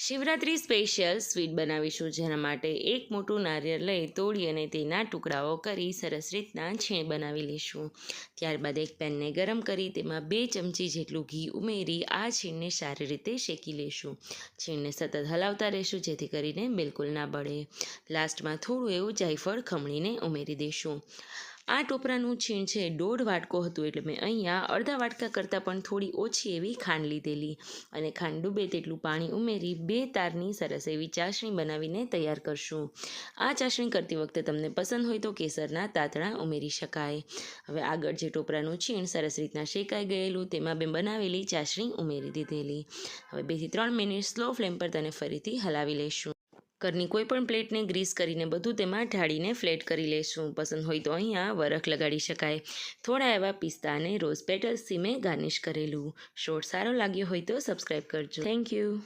Shivratri special sweet બનાવીશું, જેના માટે એક મોટું નારિયેળ લઈ તોડી અને તેના ટુકડાઓ કરી સરસ રીતના છીણ બનાવી લઈશું. ત્યારબાદ એક પેનને ગરમ કરી તેમાં 2 ચમચી જેટલું ઘી ઉમેરી આ છીણને સારી રીતે શેકી લઈશું. છીણને સતત હલાવતા રહીશું જેથી કરીને બિલકુલ ના બળે. લાસ્ટમાં થોડું એવું જાયફળ ખમણીને ઉમેરી દઈશું. આ ટોપરાનું છીણ છે 1.5 વાટકો હતું, એટલે મેં અહીંયા અડધા વાટકા કરતાં પણ થોડી ઓછી એવી ખાંડ લીધેલી અને ખાંડ ડૂબે તેટલું પાણી ઉમેરી 2 તારની સરસ એવી ચાસણી બનાવીને તૈયાર કરશું. આ ચાસણી કરતી વખતે તમને પસંદ હોય તો કેસરના તાતણા ઉમેરી શકાય. હવે આગળ જે ટોપરાનું છીણ સરસ રીતના શેકાઈ ગયેલું તેમાં મેં બનાવેલી ચાસણી ઉમેરી દીધેલી. હવે 2 થી 3 મિનિટ સ્લો ફ્લેમ પર તેને ફરીથી હલાવી લઈશું. ઘરની કોઈ પણ પ્લેટને ગ્રીસ કરીને બધું તેમાં ઢાળીને ફ્લેટ કરી લઈશું. પસંદ હોય તો અહીંયા વરખ લગાડી શકાય. થોડા એવા પિસ્તા અને રોઝ પેટલ્સથી મેં ગાર્નિશ કરેલું. શોર્ટ સારો લાગ્યો હોય તો સબસ્ક્રાઈબ કરજો. Thank you.